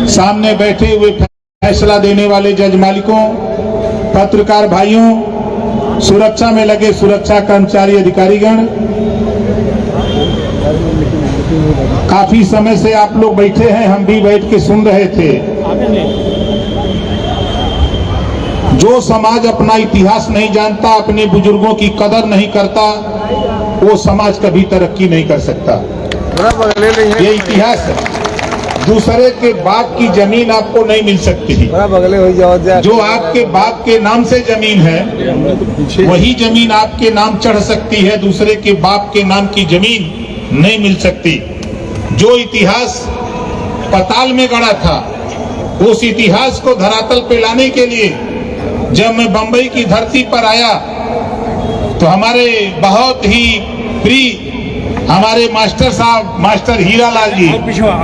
सामने बैठे हुए फैसला देने वाले जज मालिकों, पत्रकार भाइयों, सुरक्षा में लगे सुरक्षा कर्मचारी अधिकारीगण, काफी समय से आप लोग बैठे हैं, हम भी बैठ के सुन रहे थे। जो समाज अपना इतिहास नहीं जानता, अपने बुजुर्गों की कदर नहीं करता, वो समाज कभी तरक्की नहीं कर सकता। ये इतिहास है। दूसरे के बाप की जमीन आपको नहीं मिल सकती। जो आपके बाप के नाम से जमीन है, वही जमीन आपके नाम चढ़ सकती है। दूसरे के बाप के नाम की जमीन नहीं मिल सकती। जो इतिहास पाताल में गड़ा था, उस इतिहास को धरातल पे लाने के लिए जब मैं बंबई की धरती पर आया तो हमारे बहुत ही प्रिय हमारे मास्टर साहब, मास्टर हीरालाल जी, और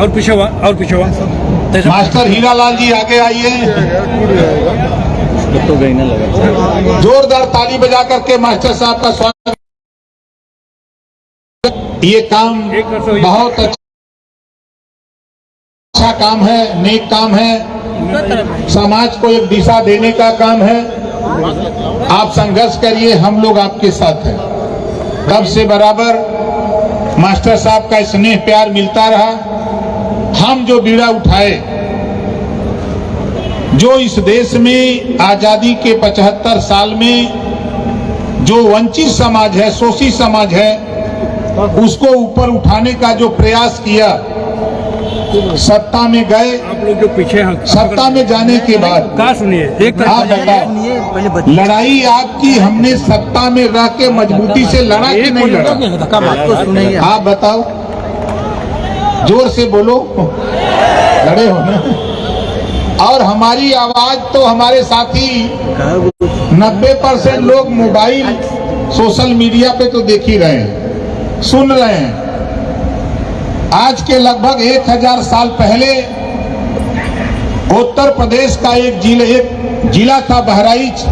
पिछवा मास्टर हीरालाल जी आगे आइए। तो गई ना लगा। जोरदार ताली बजा करके मास्टर साहब का स्वागत। ये काम बहुत अच्छा काम है, नेक काम है, समाज को एक दिशा देने का काम है। आप संघर्ष करिए, हम लोग आपके साथ हैं। तब से बराबर मास्टर साहब का स्नेह प्यार मिलता रहा। हम जो बीड़ा उठाए, जो इस देश में आजादी के 75 साल में जो वंचित समाज है, शोषित समाज है, उसको ऊपर उठाने का जो प्रयास किया, सत्ता में गए। आप लोग जो पीछे हैं, सत्ता में जाने के बाद कहा सुनिए, एक आप बताओ, लड़ाई आपकी हमने सत्ता में रह के मजबूती से लड़ा कि नहीं लड़ा? आप बताओ, जोर से बोलो, लड़े हो ना? और हमारी आवाज तो हमारे साथी 90% लोग मोबाइल, सोशल मीडिया पे तो देख ही रहे हैं, सुन रहे हैं। आज के लगभग 1000 साल पहले उत्तर प्रदेश का एक जिला था बहराइच,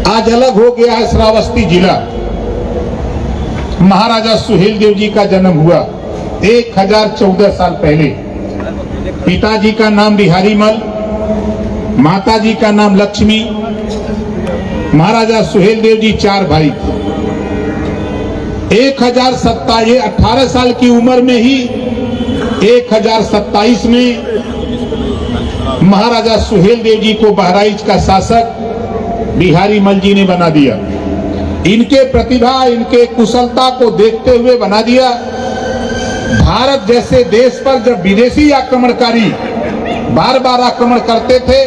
आज अलग हो गया है श्रावस्ती जिला। महाराजा सुहेलदेव जी का जन्म हुआ 1014 साल पहले। पिताजी का नाम बिहारी मल, माताजी का नाम लक्ष्मी। महाराजा सुहेलदेव जी 4 भाई थे। 18 साल की उम्र में ही 1027 में महाराजा सुहेलदेव जी को बहराइच का शासक बिहारी मल जी ने बना दिया। इनके प्रतिभा, इनके कुशलता को देखते हुए बना दिया। भारत जैसे देश पर जब विदेशी आक्रमणकारी बार बार आक्रमण करते थे,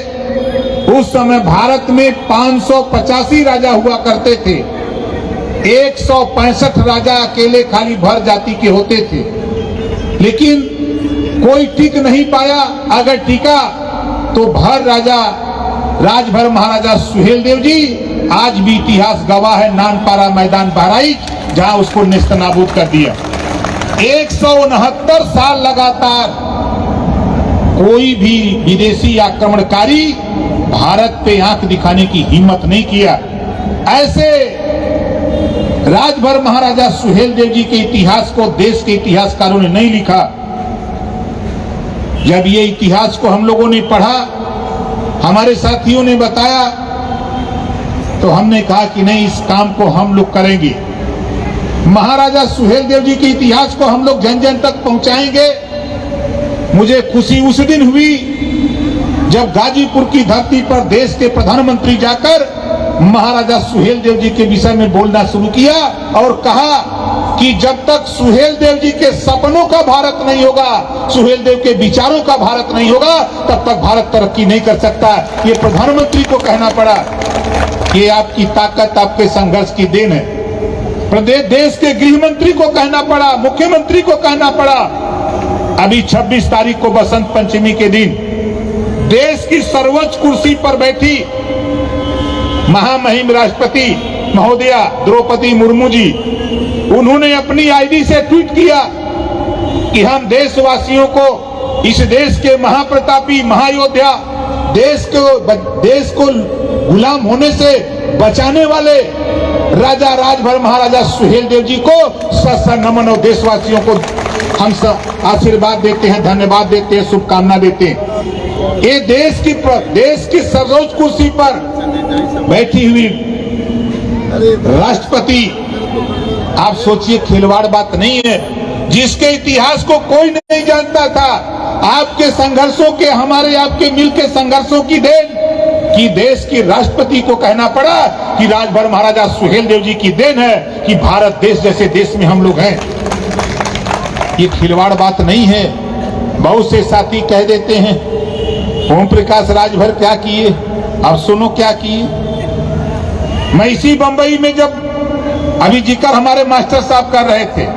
उस समय भारत में 585 राजा हुआ करते थे। 165 राजा अकेले खाली भर जाति के होते थे, लेकिन कोई टिक नहीं पाया। अगर टिका तो भर राजा राजभर महाराजा सुहेलदेव जी, आज भी इतिहास गवाह है, नानपारा मैदान बहराइच, जहां उसको नेस्तनाबूद कर दिया। 169 साल लगातार कोई भी विदेशी आक्रमणकारी भारत पे आंख दिखाने की हिम्मत नहीं किया। ऐसे राजभर महाराजा सुहेलदेव जी के इतिहास को देश के इतिहासकारों ने नहीं लिखा। जब ये इतिहास को हम लोगों ने पढ़ा, हमारे साथियों ने बताया, तो हमने कहा कि नहीं, इस काम को हम लोग करेंगे। महाराजा सुहेलदेव जी के इतिहास को हम लोग जन जन तक पहुंचाएंगे। मुझे खुशी उस दिन हुई जब गाजीपुर की धरती पर देश के प्रधानमंत्री जाकर महाराजा सुहेलदेव जी के विषय में बोलना शुरू किया और कहा कि जब तक सुहेलदेव जी के सपनों का भारत नहीं होगा, सुहेलदेव के विचारों का भारत नहीं होगा, तब तक भारत तरक्की नहीं कर सकता। ये प्रधानमंत्री को कहना पड़ा। ये आपकी ताकत, आपके संघर्ष की देन है। प्रदेश देश के गृह मंत्री को कहना पड़ा, मुख्यमंत्री को कहना पड़ा। अभी 26 तारीख को बसंत पंचमी के दिन देश की सर्वोच्च कुर्सी पर बैठी महामहिम राष्ट्रपति महोदया द्रौपदी मुर्मू जी, उन्होंने अपनी आईडी से ट्वीट किया कि हम देशवासियों को, इस देश के महाप्रतापी महायोद्धा, देश को गुलाम होने से बचाने वाले राजा राजभर महाराजा सुहेलदेव जी को सत नमन, और देशवासियों को हम सब आशीर्वाद देते हैं, धन्यवाद देते हैं, शुभकामना देते हैं। ये देश की सर्वोच्च कुर्सी पर बैठी हुई राष्ट्रपति, आप सोचिए खिलवाड़ बात नहीं है, जिसके इतिहास को कोई नहीं जानता था। आपके संघर्षों के, हमारे आपके मिलके संघर्षों की देन कि देश की राष्ट्रपति को कहना पड़ा कि राजभर महाराजा सुहेलदेव जी की देन है कि भारत देश जैसे देश में हम लोग हैं। ये खिलवाड़ बात नहीं है। बहुत से साथी कह देते हैं ओम प्रकाश राजभर क्या किए, अब सुनो क्या किए। मैं इसी बंबई में जब अभी जिक्र हमारे मास्टर साहब कर रहे थे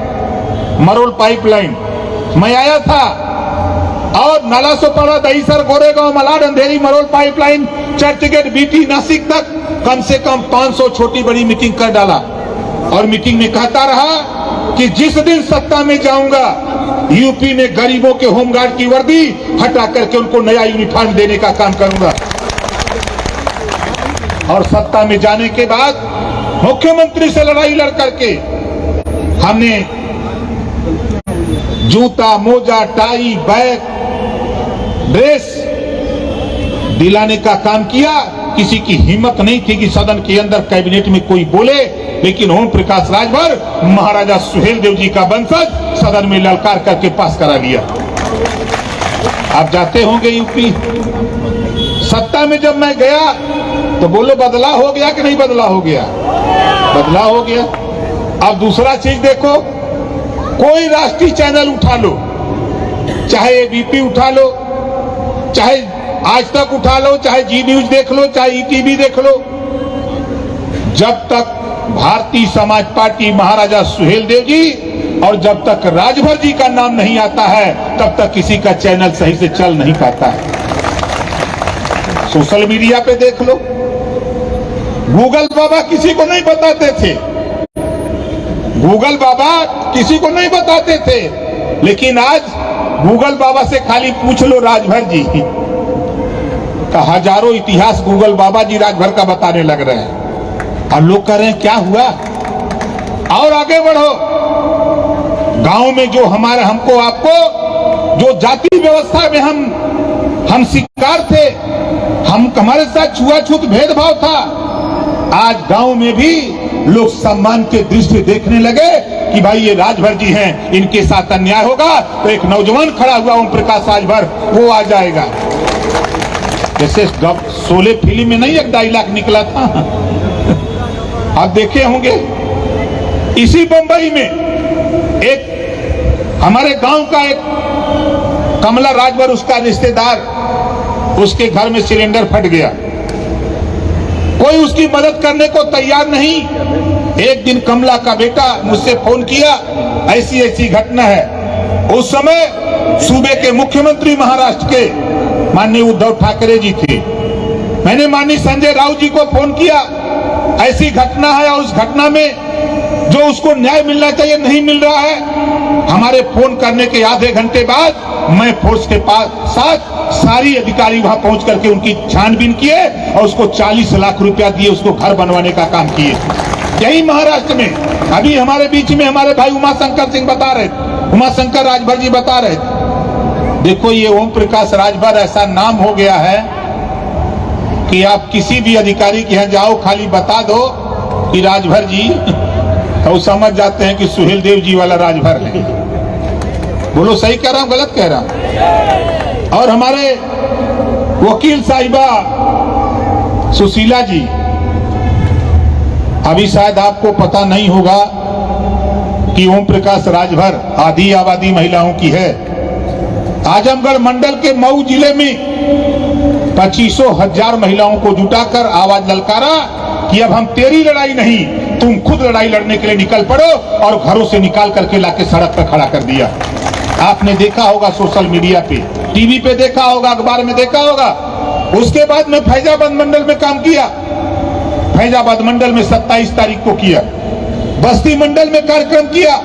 मरोल पाइपलाइन, मैं आया था और नाला सोपाड़ा, दहीसर, गोरेगांव, मलाड, अंधेरी, मरोल पाइपलाइन, चर्चगेट, बीटी, नासिक तक कम से कम 500 छोटी बड़ी मीटिंग कर डाला और मीटिंग में कहता रहा कि जिस दिन सत्ता में जाऊंगा यूपी में गरीबों के होमगार्ड की वर्दी हटा करके उनको नया यूनिफॉर्म देने का काम करूंगा। और सत्ता में जाने के बाद मुख्यमंत्री से लड़ाई लड़ करके हमने जूता, मोजा, टाई, बैग, ड्रेस दिलाने का काम किया। किसी की हिम्मत नहीं थी कि सदन के अंदर कैबिनेट में कोई बोले, लेकिन ओम प्रकाश राजभर महाराजा सुहेलदेव जी का वंशज सदन में ललकार करके पास करा लिया। आप जाते होंगे यूपी, सत्ता में जब मैं गया तो बोलो बदलाव हो गया कि नहीं बदलाव हो गया? बदलाव हो गया। अब दूसरा चीज देखो, कोई राष्ट्रीय चैनल उठा लो, चाहे एबीपी उठा लो, चाहे आज तक उठा लो, चाहे जी न्यूज देख लो, चाहे ईटीवी देख लो, जब तक भारतीय समाज पार्टी महाराजा सुहेलदेव जी और जब तक राजभर जी का नाम नहीं आता है तब तक किसी का चैनल सही से चल नहीं पाता है। सोशल मीडिया पे देख लो, गूगल बाबा किसी को नहीं बताते थे, गूगल बाबा किसी को नहीं बताते थे, लेकिन आज गूगल बाबा से खाली पूछ लो राजभर जी का हजारों इतिहास गूगल बाबा जी राजभर का बताने लग रहे हैं। और लोग कह रहे हैं क्या हुआ, और आगे बढ़ो। गांव में जो हमारे हमको आपको जो जाति व्यवस्था में हम शिकार थे, हमारे साथ छुआछूत भेदभाव था, आज गांव में भी लोग सम्मान के दृष्टि देखने लगे कि भाई ये राजभर जी हैं, इनके साथ अन्याय होगा तो एक नौजवान खड़ा हुआ ओम प्रकाश राजभर, वो आ जाएगा। जैसे शोले फिल्म में नहीं एक डायलॉग निकला था, आप देखे होंगे। इसी बंबई में एक हमारे गांव का एक कमला राजभर, उसका रिश्तेदार, उसके घर में सिलेंडर फट गया, कोई उसकी मदद करने को तैयार नहीं। एक दिन कमला का बेटा मुझसे फोन किया, ऐसी ऐसी घटना है। उस समय सूबे के मुख्यमंत्री महाराष्ट्र के माननीय उद्धव ठाकरे जी थे। मैंने माननीय संजय राउत जी को फोन किया, ऐसी घटना है और उस घटना में जो उसको न्याय मिलना चाहिए नहीं मिल रहा है। हमारे फोन करने के आधे घंटे बाद मैं फोर्स के साथ सारी अधिकारी वहां पहुंच करके उनकी छानबीन किए और उसको 40 लाख रुपया दिए, उसको घर बनवाने का काम किए। यही महाराष्ट्र में अभी हमारे बीच में हमारे भाई उमाशंकर सिंह बता रहे, उमाशंकर राजभर जी बता रहे थे। देखो ये ओम प्रकाश राजभर ऐसा नाम हो गया है कि आप किसी भी अधिकारी के यहाँ जाओ, खाली बता दो कि राजभर जी, तो समझ जाते हैं कि सुहेलदेव जी वाला राजभर है। बोलो सही कह रहा हूं गलत कह रहा हूं? और हमारे वकील साहिबा सुशीला जी, अभी शायद आपको पता नहीं होगा कि ओम प्रकाश राजभर आधी आबादी महिलाओं की है। आजमगढ़ मंडल के मऊ जिले में 25,000 महिलाओं को जुटाकर आवाज ललकारा कि अब हम तेरी लड़ाई नहीं, तुम खुद लड़ाई लड़ने के लिए निकल पड़ो, और घरों से निकाल करके लाके सड़क पर खड़ा कर दिया। आपने देखा होगा सोशल मीडिया पे, टीवी पे देखा होगा, अखबार में देखा होगा। उसके बाद मैं फैजाबाद मंडल में काम किया, फैजाबाद मंडल में 27 तारीख को किया, बस्ती मंडल में कार्यक्रम किया।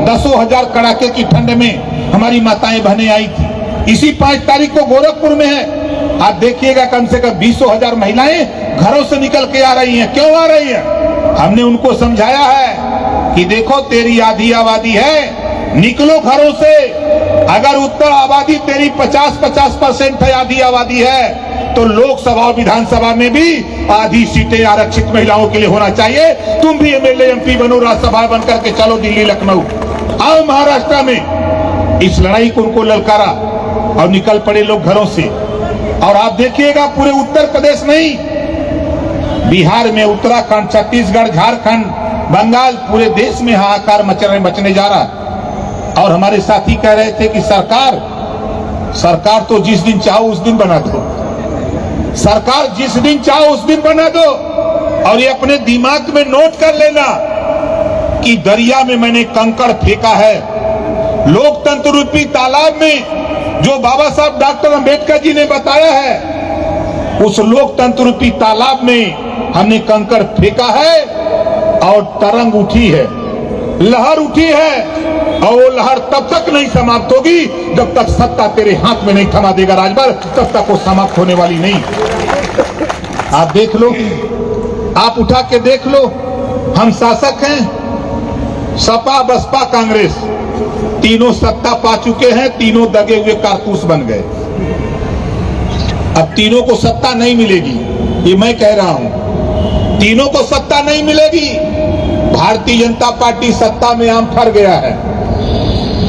10,000 कड़ाके की ठंड में हमारी माताएं बहनें आई थी। इसी 5 तारीख को गोरखपुर में है, आप देखिएगा कम से कम 20,000 महिलाएं घरों से निकल के आ रही हैं। क्यों आ रही हैं? हमने उनको समझाया है कि देखो तेरी आधी आबादी है, निकलो घरों से, अगर उत्तर आबादी तेरी 50% है, आधी आबादी है, तो लोकसभा और विधानसभा में भी आधी सीटें आरक्षित महिलाओं के लिए होना चाहिए। तुम भी एमएलए एमपी बनो, राज्यसभा बन करके चलो दिल्ली लखनऊ, आओ महाराष्ट्र में। इस लड़ाई को उनको ललकारा और निकल पड़े लोग घरों से। और आप देखिएगा पूरे उत्तर प्रदेश नहीं, बिहार में, उत्तराखंड, छत्तीसगढ़, झारखंड, बंगाल, पूरे देश में हाहाकार मचने जा रहा। और हमारे साथी कह रहे थे कि सरकार तो जिस दिन चाहो उस दिन बना दो, सरकार जिस दिन चाहो उस दिन बना दो। और ये अपने दिमाग में नोट कर लेना कि दरिया में मैंने कंकड़ फेंका है, लोकतंत्र रूपी तालाब में जो बाबा साहब डॉक्टर अंबेडकर जी ने बताया है, उस लोकतंत्र रूपी तालाब में हमने कंकड़ फेंका है और तरंग उठी है, लहर उठी है। और वो लहर तब तक नहीं समाप्त होगी जब तक सत्ता तेरे हाथ में नहीं थमा देगा राजभर, तब तक वो समाप्त होने वाली नहीं। आप देख लो, आप उठा के देख लो, हम शासक हैं, सपा बसपा कांग्रेस तीनों सत्ता पा चुके हैं, तीनों दगे हुए कारतूस बन गए। अब तीनों को सत्ता नहीं मिलेगी, ये मैं कह रहा हूं, तीनों को सत्ता नहीं मिलेगी। भारतीय जनता पार्टी सत्ता में आम फर गया है,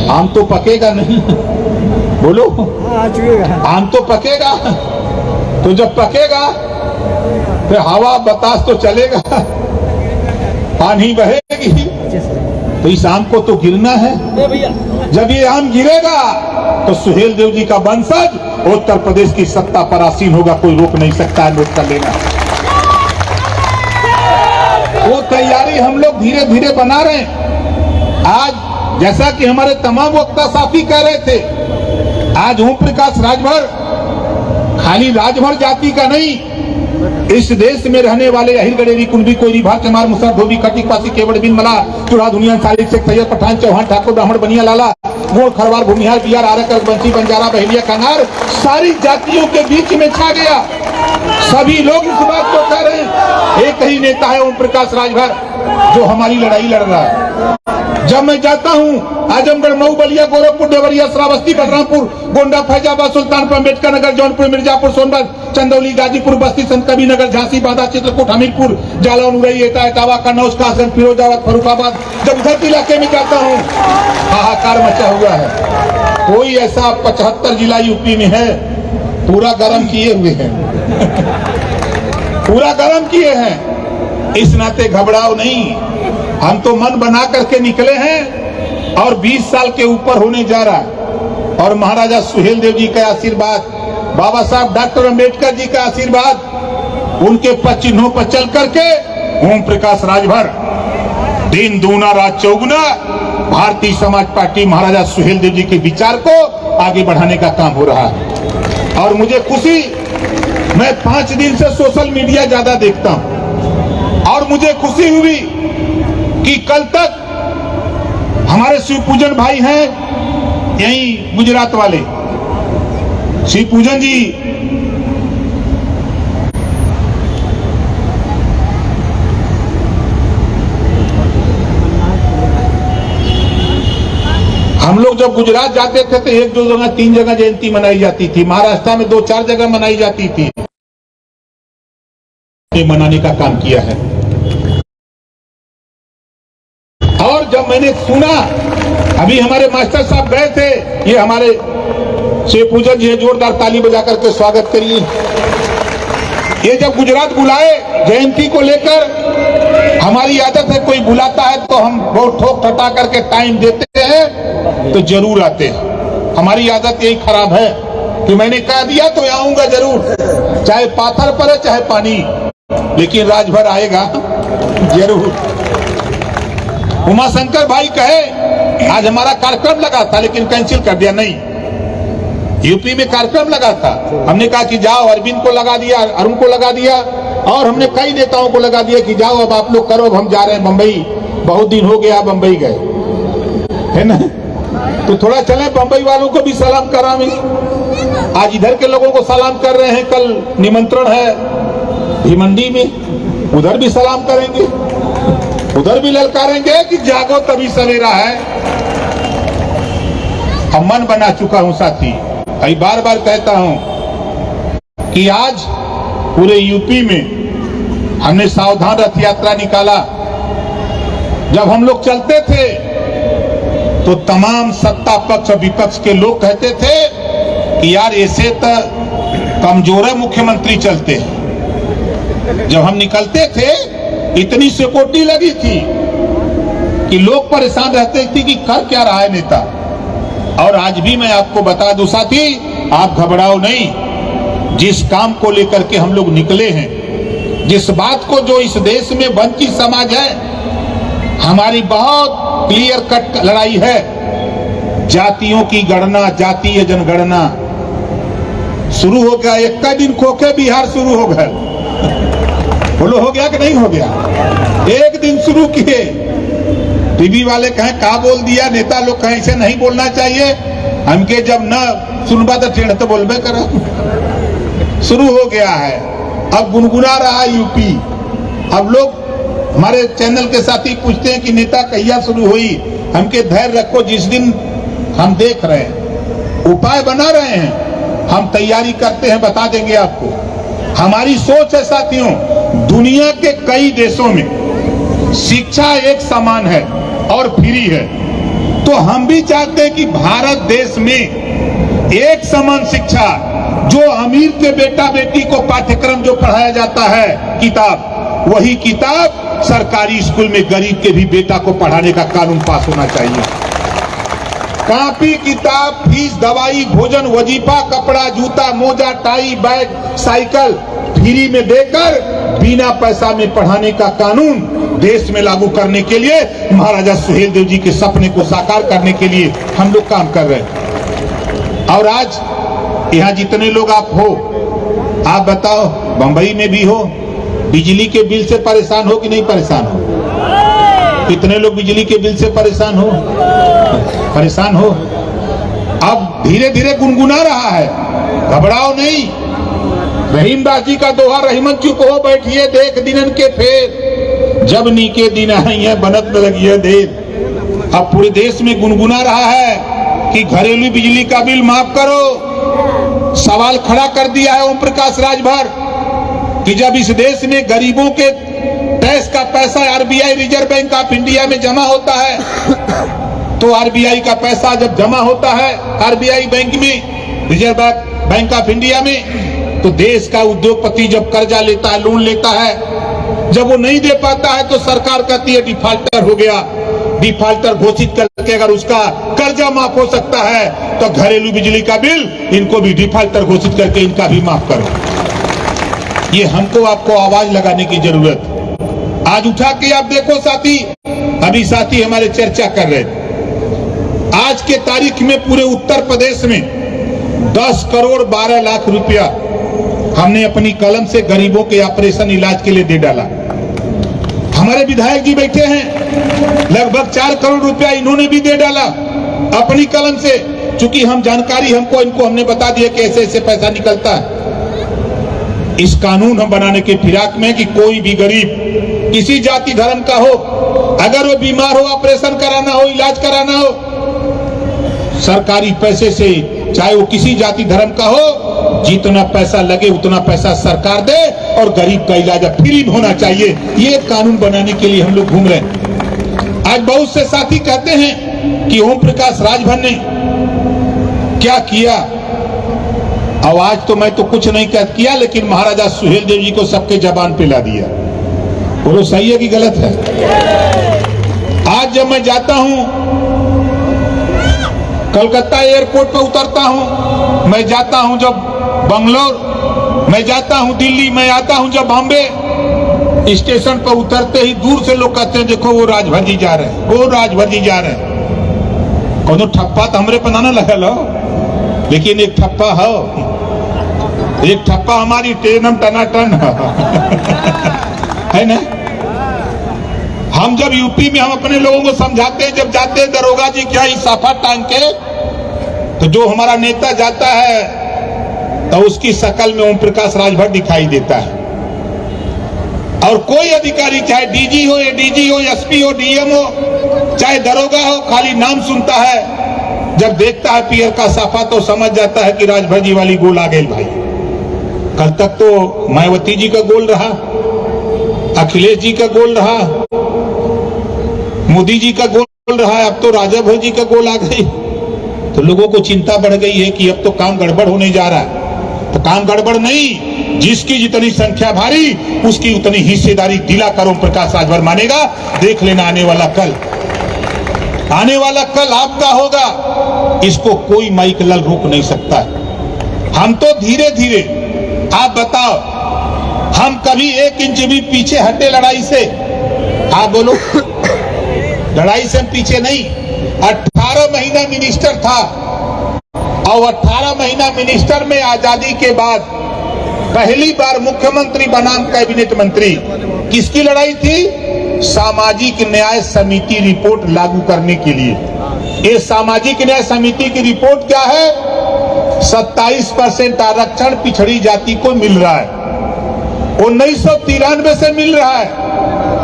आम तो पकेगा नहीं, बोलो आम तो पकेगा। तो जब पकेगा फिर हवा बतास तो चलेगा, पानी बहेगी, तो इस आम को तो गिरना है। जब ये आम गिरेगा तो सुहेल देव जी का वंशज उत्तर प्रदेश की सत्ता पर आसीन होगा, कोई रोक नहीं सकता है, नोट कर लेना। वो तैयारी हम लोग धीरे धीरे बना रहे हैं। आज जैसा कि हमारे तमाम वक्ता साथी कह रहे थे, आज ओम प्रकाश राजभर खाली राजभर जाति का नहीं, इस देश में रहने वाले अहिर गडेरी कुंभी कोयरी भार चमार मुसर धोबी खटिक पासी केवड़ बिन मला चुरा दुनिया सालिक शेख सैयद पठान चौहान ठाकुर ब्राह्मण बनिया लाला गोड़ खरवार भूमिहार बिहार आरकर बंसी बंजारा बहेलिया कंगार, सारी जातियों के बीच में छा गया। सभी लोग इस बात को कह रहे हैं, एक ही नेता है ओम प्रकाश राजभर जो हमारी लड़ाई लड़ रहा है। जब मैं जाता हूँ आजमगढ़, मऊ, बलिया, गोरखपुर, देवरिया, श्रावस्ती, बलरामपुर, गोंडा, फैजाबाद, सुल्तानपुर, अम्बेडकर नगर, जौनपुर, मिर्जापुर, सोनभद्र, चंदौली, गाजीपुर, बस्ती, संत कबीर नगर, झांसी, बांदा, चित्रकूट, हमीरपुर, जालौन, उरई, एटा, इटावा, कन्नौज, कासगंज, फिरोजाबाद, फर्रुखाबाद, जब उधर के इलाके में जाता हूँ हाहाकार मचा हुआ है। कोई ऐसा 75 जिला यूपी में है पूरा गर्म किए हुए हैं पूरा गर्म किए हैं। इस नाते घबराओ नहीं, हम तो मन बना करके निकले हैं और 20 साल के ऊपर होने जा रहा है। और महाराजा सुहेल देव जी का आशीर्वाद, बाबा साहब डॉक्टर अंबेडकर जी का आशीर्वाद, उनके पद चिन्हों पर चल करके ओम प्रकाश राजभर दिन दूना रात चौगुना भारतीय समाज पार्टी महाराजा सुहेल देव जी के विचार को आगे बढ़ाने का काम हो रहा है। और मुझे खुशी, मैं 5 दिन से सोशल मीडिया ज्यादा देखता हूं और मुझे खुशी हुई कि कल तक हमारे शिव पूजन भाई हैं यही गुजरात वाले, शिव पूजन जी हम लोग जब गुजरात जाते थे तो 1-2 जगह 3 जगह जयंती मनाई जाती थी, महाराष्ट्र में 2-4 जगह मनाई जाती थी। मनाने का काम किया है। और जब मैंने सुना, अभी हमारे मास्टर साहब गए थे, ये हमारे शिव पूजन जी, जोरदार ताली बजा करके स्वागत करिए। ये जब गुजरात बुलाए जयंती को लेकर, हमारी आदत है कोई बुलाता है तो हम बहुत ठोक ठटा करके टाइम देते हैं तो जरूर आते हैं। हमारी आदत यही खराब है कि मैंने कह दिया तो आऊंगा जरूर, चाहे पाथर पड़े चाहे पानी, लेकिन राजभर आएगा जरूर। उमाशंकर भाई कहे आज हमारा कार्यक्रम लगा था लेकिन कैंसिल कर दिया। नहीं, यूपी में कार्यक्रम लगा था, हमने कहा कि जाओ, अरविंद को लगा दिया, अरुण को लगा दिया और हमने कई नेताओं को लगा दिया कि जाओ अब आप लोग करो, अब हम जा रहे हैं बंबई, बहुत दिन हो गया बंबई गए, है ना, तो थोड़ा चले बंबई वालों को भी सलाम करावे। आज इधर के लोगों को सलाम कर रहे हैं, कल निमंत्रण है भिमंडी में, उधर भी सलाम करेंगे, उधर भी ललकारेंगे कि जागो तभी सवेरा है। अब मन बना चुका हूं साथी, अभी बार बार कहता हूं कि आज पूरे यूपी में हमने सावधान रथ यात्रा निकाला। जब हम लोग चलते थे तो तमाम सत्ता पक्ष और विपक्ष के लोग कहते थे कि यार ऐसे तो कमजोर मुख्यमंत्री चलते हैं। जब हम निकलते थे इतनी सिक्योरिटी लगी थी कि लोग परेशान रहते थे कि कर क्या रहा है नेता। और आज भी मैं आपको बता दूं साथी, आप घबराओ नहीं। जिस काम को लेकर के हम लोग निकले हैं, जिस बात को जो इस देश में वंचित समाज है, हमारी बहुत क्लियर कट लड़ाई है। जातियों की गणना, जातीय जनगणना शुरू हो गया। एक का दिन खोखे बिहार शुरू हो गया। बोलो हो गया कि नहीं हो गया? एक दिन शुरू किए, टीवी वाले कहें का बोल दिया, नेता लोग कहें ऐसे नहीं बोलना चाहिए, हमके जब न सुनबा तो टेढ़ तो बोलबे करो। शुरू हो गया है, अब गुनगुना रहा यूपी। अब लोग हमारे चैनल के साथी पूछते हैं कि नेता कहिया शुरू हुई। हमके धैर्य रखो, जिस दिन हम देख रहे हैं, उपाय बना रहे हैं, हम तैयारी करते हैं, बता देंगे आपको। हमारी सोच है साथियों, दुनिया के कई देशों में शिक्षा एक समान है और फ्री है, तो हम भी चाहते हैं कि भारत देश में एक समान शिक्षा, जो अमीर के बेटा बेटी को पाठ्यक्रम जो पढ़ाया जाता है किताब, वही किताब सरकारी स्कूल में गरीब के भी बेटा को पढ़ाने का कानून पास होना चाहिए। कॉपी किताब, फीस, दवाई, भोजन, वजीफा, कपड़ा, जूता, मोजा, टाई, बैग, साइकिल फ्री में देकर बिना पैसा में पढ़ाने का कानून देश में लागू करने के लिए, महाराजा सुहेलदेव जी के सपने को साकार करने के लिए हम लोग काम कर रहे हैं। और आज यहाँ जितने लोग आप हो, आप बताओ, बंबई में भी हो, बिजली के बिल से परेशान हो कि नहीं परेशान हो? कितने लोग बिजली के बिल से परेशान हो? परेशान हो। अब धीरे धीरे गुनगुना रहा है, घबराओ नहीं। रहीमदास जी का दोहा, रहीमन चुप हो बैठिए देख दिनन के फेर, जब नीके दिन आई है बनत में लगी है देर। अब पूरे देश में गुनगुना रहा है कि घरेलू बिजली का बिल माफ करो। सवाल खड़ा कर दिया है ओम प्रकाश राजभर कि जब इस देश में गरीबों के टैक्स का पैसा RBI reserve bank of India में जमा होता है, तो आरबीआई का पैसा जब जमा होता है आरबीआई बैंक में, रिजर्व बैंक ऑफ इंडिया में, तो देश का उद्योगपति जब कर्जा लेता है, लोन लेता है, जब वो नहीं दे पाता है तो सरकार कहती है डिफॉल्टर हो गया। डिफॉल्टर घोषित करके अगर उसका कर्जा माफ हो सकता है तो घरेलू बिजली का बिल इनको भी डिफॉल्टर घोषित करके इनका भी माफ करो। ये हमको आपको आवाज लगाने की जरूरत। आज उठा के आप देखो साथी, अभी साथी हमारे चर्चा कर रहे थे, आज के तारीख में पूरे उत्तर प्रदेश में 10 करोड़ 12 लाख रुपया हमने अपनी कलम से गरीबों के ऑपरेशन इलाज के लिए दे डाला। हमारे विधायक जी बैठे हैं, लगभग 4 करोड़ रुपया इन्होंने भी दे डाला अपनी कलम से। चूंकि हम जानकारी इनको हमने बता दिया कि ऐसे ऐसे पैसा निकलता है। इस कानून हम बनाने के फिराक में कि कोई भी गरीब किसी जाति धर्म का हो, अगर वो बीमार हो, ऑपरेशन कराना हो, इलाज कराना हो, सरकारी पैसे से, चाहे वो किसी जाति धर्म का हो, जितना पैसा लगे उतना पैसा सरकार दे और गरीब का इलाज फ्री होना चाहिए। ये कानून बनाने के लिए हम लोग घूम रहे हैं। आज बहुत से साथी कहते हैं कि ओम प्रकाश राजभर ने क्या किया। अब आज तो मैं तो कुछ नहीं किया, लेकिन महाराजा सुहेलदेव जी को सबके जबान पे ला दिया। बोलो सही है कि गलत है? आज जब मैं जाता हूं, कलकत्ता एयरपोर्ट पर उतरता हूं, मैं जाता हूं जब बंगलोर, मैं जाता हूं दिल्ली, मैं आता हूं जब बॉम्बे, स्टेशन पर उतरते ही दूर से लोग कहते हैं देखो वो राजभर जी जा रहे हैं, वो राजभर जी जा रहे हैं। कोनो ठप्पा तो हमरे पर ना लगल हो, लेकिन एक ठप्पा हो, एक ठप्पा हमारी ट्रेन टनाटन है ना। हम जब यूपी में हम अपने लोगों को समझाते हैं, जब जाते हैं दरोगा जी क्या साफा टांग के, तो जो हमारा नेता जाता है तो उसकी शकल में ओम प्रकाश राजभर दिखाई देता है। और कोई अधिकारी, चाहे डीजी हो, एडीजी हो, एसपी हो, डीएम हो, चाहे दरोगा हो, खाली नाम सुनता है जब देखता है पियर का साफा तो समझ जाता है कि राजभर जी वाली गोल आ गई भाई। कल तक तो मायावती जी का गोल रहा, अखिलेश जी का गोल रहा, मोदी जी का गोल रहा, अब तो राजभर जी का गोल आ गई। तो लोगों को चिंता बढ़ गई है कि अब तो काम गड़बड़ होने जा रहा है। तो काम गड़बड़ नहीं, जिसकी जितनी संख्या भारी उसकी उतनी हिस्सेदारी दिलाकर ओम प्रकाश राजभर मानेगा। देख लेना आने वाला कल, आने वाला कल आपका होगा। इसको कोई माइक लाल रोक नहीं सकता है। हम तो धीरे धीरे, आप बताओ, हम कभी 1 इंच भी पीछे हटे लड़ाई से? आप बोलो, लड़ाई से हम पीछे नहीं। 18 महीना मिनिस्टर था और 18 महीना मिनिस्टर में आजादी के बाद पहली बार मुख्यमंत्री बना कैबिनेट मंत्री। किसकी लड़ाई थी? सामाजिक न्याय समिति रिपोर्ट लागू करने के लिए। ये सामाजिक न्याय समिति की रिपोर्ट क्या है? 27% आरक्षण पिछड़ी जाति को मिल रहा है, 1993 से मिल रहा है।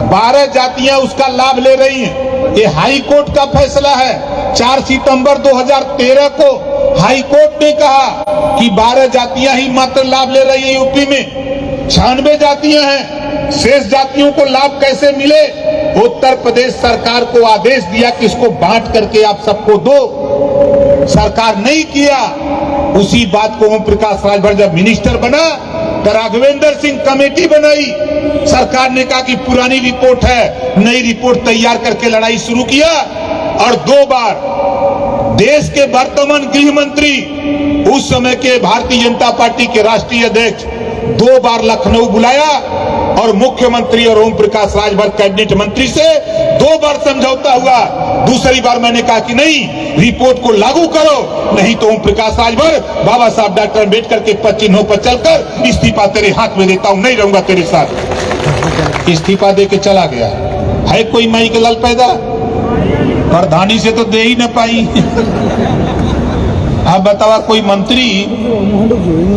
12 जातियां उसका लाभ ले रही हैं। ये हाई कोर्ट का फैसला है। 4 सितंबर 2013 को हाई कोर्ट ने कहा कि 12 जातियां ही मात्र लाभ ले रही है यूपी में, 96 जातियां हैं। शेष जातियों को लाभ कैसे मिले? उत्तर प्रदेश सरकार को आदेश दिया कि इसको बांट करके आप सबको दो। सरकार नहीं किया। उसी बात को ओम प्रकाश राजभर जब मिनिस्टर बना तो राघवेंद्र सिंह कमेटी बनाई। सरकार ने कहा कि पुरानी रिपोर्ट है, नई रिपोर्ट तैयार करके लड़ाई शुरू किया। और 2 बार देश के वर्तमान गृह मंत्री, उस समय के भारतीय जनता पार्टी के राष्ट्रीय अध्यक्ष, 2 बार लखनऊ बुलाया और मुख्यमंत्री और ओम प्रकाश राजभर कैबिनेट मंत्री से 2 बार समझौता हुआ। दूसरी बार मैंने कहा कि नहीं, रिपोर्ट को लागू करो, नहीं तो ओम प्रकाश राजभर बाबा साहब डॉक्टर अम्बेडकर के पद चिन्हों पर चलकर इस्तीफा तेरे हाथ में देता हूं, नहीं रहूंगा तेरे साथ। इस्तीफा दे के चला गया। है कोई माई के लाल पैदा? प्रधानी से तो दे ही न पाई। आप बतावा, कोई मंत्री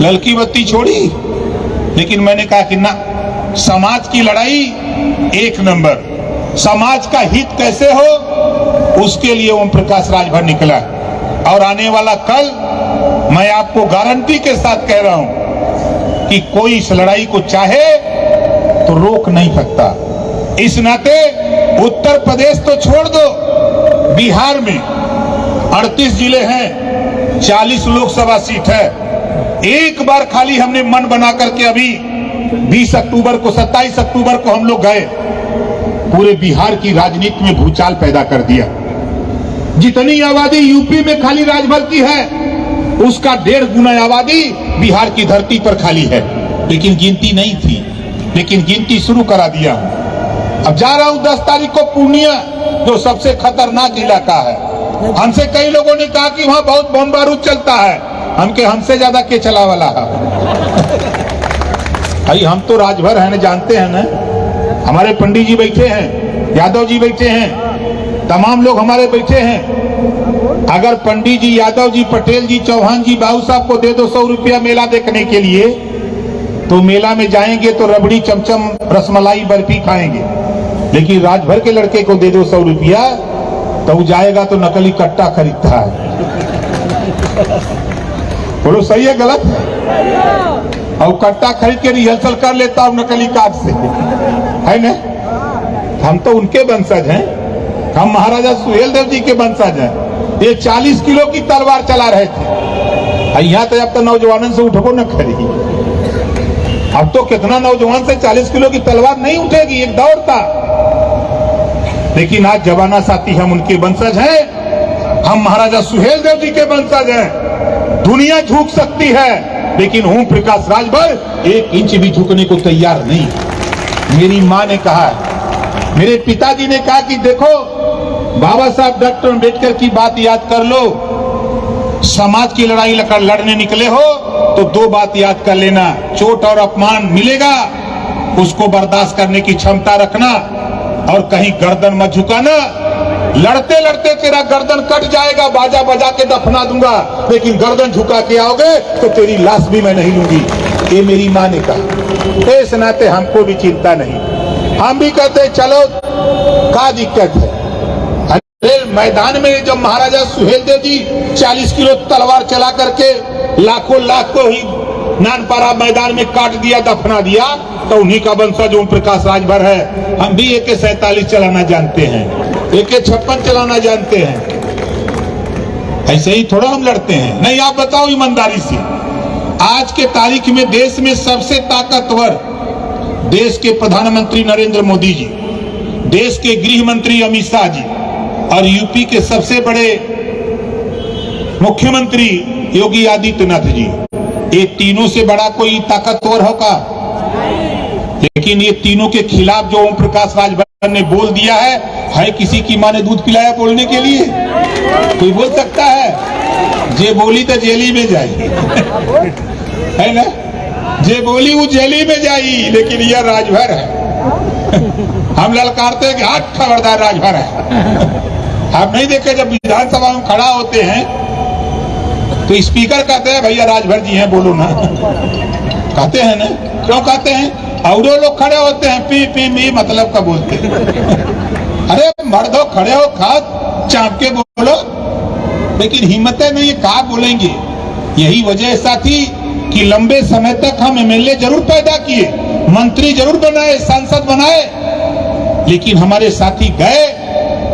ललकी बत्ती छोड़ी? लेकिन मैंने कहा कि ना, समाज की लड़ाई 1 नंबर, समाज का हित कैसे हो उसके लिए ओम प्रकाश राजभर निकला। और आने वाला कल मैं आपको गारंटी के साथ कह रहा हूं कि कोई इस लड़ाई को चाहे तो रोक नहीं सकता। इस नाते उत्तर प्रदेश तो छोड़ दो, बिहार में 38 जिले हैं, 40 लोकसभा सीट है। एक बार खाली हमने मन बना करके अभी 20 अक्टूबर को, 27 अक्टूबर को हम लोग गए, पूरे बिहार की राजनीति में भूचाल पैदा कर दिया। जितनी आबादी यूपी में खाली राजभर की है, उसका 1.5 गुना आबादी बिहार की धरती पर खाली है। लेकिन गिनती नहीं थी, लेकिन गिनती शुरू करा दिया हूं। अब जा रहा हूं 10 तारीख को पूर्णिया, जो सबसे खतरनाक इलाका है। हमसे कई लोगों ने कहा कि वहां बहुत बम बारूद चलता है। हमसे ज्यादा के चला वाला है भाई। हम तो राजभर है ना, जानते हैं ना। हमारे पंडित जी बैठे हैं, यादव जी बैठे हैं, तमाम लोग हमारे बैठे हैं। अगर पंडित जी, यादव जी, पटेल जी, चौहान जी, बाबू साहब को दे दो 100 रुपया मेला देखने के लिए, तो मेला में जाएंगे तो रबड़ी, चमचम, रसमलाई, बर्फी खाएंगे। लेकिन राजभर के लड़के को दे दो 100 रुपया तो वो जाएगा तो नकली कट्टा खरीदता है। बोलो सही है गलत? और कट्टा खरीद के रिहर्सल कर लेता हूं नकली कार्ड से, है ना? हम तो उनके वंशज हैं, हम महाराजा सुहेलदेव जी के वंशज हैं। ये 40 किलो की तलवार चला रहे थे। यहाँ तो अब तो नौजवानों से उठबो न खरी। अब तो कितना नौजवान से 40 किलो की तलवार नहीं उठेगी, एक दौर था। लेकिन आज जवाना साथी हम उनके वंशज हैं, हम महाराजा सुहेलदेव जी के वंशज हैं। दुनिया झुक सकती है, लेकिन ओम प्रकाश राजभर 1 इंच भी झुकने को तैयार नहीं। मेरी मां ने कहा है, मेरे पिताजी ने कहा कि देखो, बाबा साहब डॉक्टर अम्बेडकर की बात याद कर लो। समाज की लड़ाई लड़ने निकले हो तो 2 बात याद कर लेना, चोट और अपमान मिलेगा, उसको बर्दाश्त करने की क्षमता रखना, और कहीं गर्दन मत झुकाना। लड़ते लड़ते तेरा गर्दन कट जाएगा, बाजा बजा के दफना दूंगा, लेकिन गर्दन झुका के आओगे तो तेरी लाश भी मैं नहीं लूंगी। ये मेरी मां ने कहा। इस नाते हमको भी चिंता नहीं, हम भी कहते चलो, क्या दिक्कत है? मैदान में जब महाराजा सुहेलदेव जी 40 किलो तलवार चला करके लाखों लाख को ही नानपारा मैदान में काट दिया, दफना दिया, तो उन्हीं का वंशज ओम प्रकाश राजभर है। हम भी AK-47 चलाना जानते हैं, AK-56 चलाना जानते हैं। ऐसे ही थोड़ा हम लड़ते हैं। नहीं, आप बताओ ईमानदारी से, आज के तारीख में देश में सबसे ताकतवर देश के प्रधानमंत्री नरेंद्र मोदी जी, देश के गृह मंत्री अमित शाह जी और यूपी के सबसे बड़े मुख्यमंत्री योगी आदित्यनाथ जी, ये तीनों से बड़ा कोई ताकतवर होगा? लेकिन ये तीनों के खिलाफ जो ओम प्रकाश राजभर ने बोल दिया है किसी की माँ ने दूध पिलाया बोलने के लिए? कोई बोल सकता है? जे बोली तो जेली में जाई है ना, जे बोली वो जेली में जाई, लेकिन यह राजभर है। हम ललकारते हैं कि हाथ खबरदार राजभर है। आप नहीं देखे जब विधानसभा में खड़ा होते हैं तो स्पीकर कहते हैं भैया राजभर जी हैं बोलो ना, कहते हैं ना, क्यों कहते हैं? और लोग खड़े होते हैं पी पी मी मतलब का बोलते हैं। अरे मर्दो खड़े हो, खा चाप के बोलो, लेकिन हिम्मतें नहीं, कहा बोलेंगे। यही वजह साथी कि लंबे समय तक हम MLA जरूर पैदा किए, मंत्री जरूर बनाए, सांसद बनाए, लेकिन हमारे साथी गए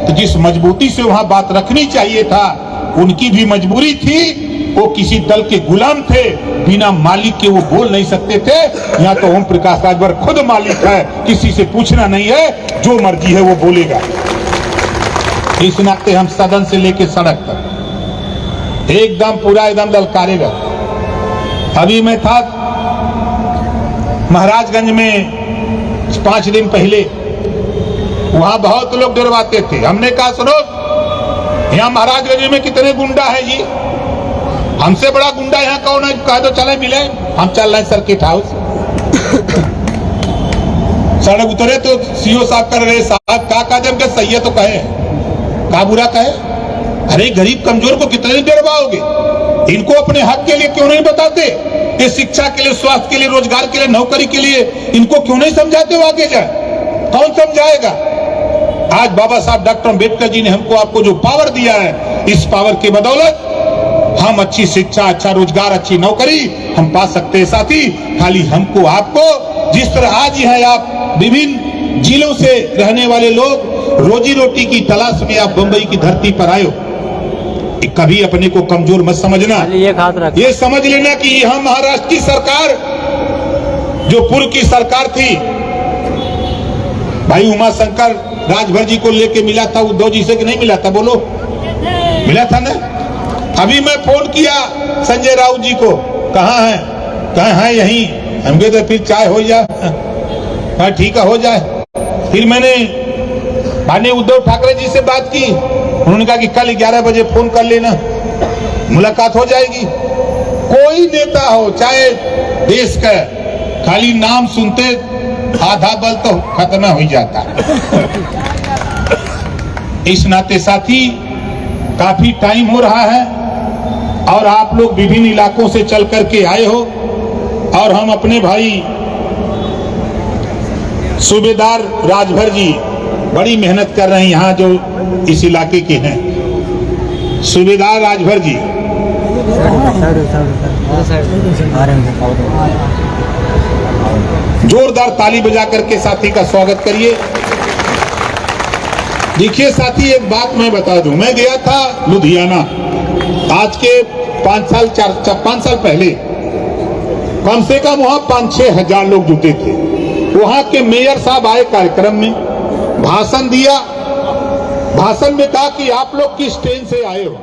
तो जिस मजबूती से वहां बात रखनी चाहिए था, उनकी भी मजबूरी थी। वो किसी दल के गुलाम थे, बिना मालिक के वो बोल नहीं सकते थे। यहाँ तो ओम प्रकाश राजभर खुद मालिक है, किसी से पूछना नहीं है, जो मर्जी है वो बोलेगा। इस नाते हम सदन से लेके सड़क तक एकदम पूरा एकदम ललकारेगा। अभी मैं था महाराजगंज में 5 दिन पहले, वहां बहुत लोग डरवाते थे। हमने कहा सुनो, यहाँ महाराजगंज में कितने गुंडा है जी, हमसे बड़ा गुंडा यहाँ कौन है? कह दो चले मिले, हम चल रहे हैं सर्किट हाउस। सड़क उतरे तो CO साहब कर रहे, साहब का कदम के सही है तो कहे, का बुरा कहे? अरे गरीब कमजोर को कितने डरवाओगे? इनको अपने हक के लिए क्यों नहीं बताते? ये शिक्षा के लिए, स्वास्थ्य के लिए, रोजगार के लिए, नौकरी के लिए इनको क्यों नहीं समझाते? वो आगे जाए, कौन समझाएगा? आज बाबा साहब डॉक्टर अम्बेडकर जी ने हमको आपको जो पावर दिया है, इस पावर की बदौलत हम अच्छी शिक्षा, अच्छा रोजगार, अच्छी नौकरी हम पा सकते हैं। साथी खाली हमको आपको, जिस तरह आज है आप विभिन्न जिलों से रहने वाले लोग रोजी रोटी की तलाश में आप बंबई की धरती पर आए हो, कभी अपने को कमजोर मत समझना। ये समझ लेना कि यह महाराष्ट्र की सरकार, जो पूर्व की सरकार थी, भाई उमाशंकर राजभर जी को लेके मिला था उद्धव जी से कि नहीं मिला था? बोलो, मिला था ना? अभी मैं फोन किया संजय राउत जी को, कहाँ है? कहाँ है? यहीं। हम कहते फिर चाय हो जाए। हाँ ठीक है, हो जाए। फिर मैंने माननीय उद्धव ठाकरे जी से बात की, उन्होंने कहा कि कल 11 बजे फोन कर लेना, मुलाकात हो जाएगी। कोई नेता हो, चाहे देश का, खाली नाम सुनते आधा बल तो खत्म हो जाता है। इस नाते साथी काफी टाइम हो रहा है और आप लोग विभिन्न इलाकों से चल करके आए हो, और हम अपने भाई सूबेदार राजभर जी बड़ी मेहनत कर रहे हैं यहाँ जो इस इलाके के हैं। सूबेदार राजभर जी, जोरदार ताली बजा करके साथी का स्वागत करिए। देखिए साथी, एक बात मैं बता दूं, मैं गया था लुधियाना आज के 5 साल पहले, कम से कम वहां 5-6 हजार लोग जुटे थे। वहां के मेयर साहब आए कार्यक्रम में, भाषण दिया। भाषण में कहा कि आप लोग किस ट्रेन से आए हो?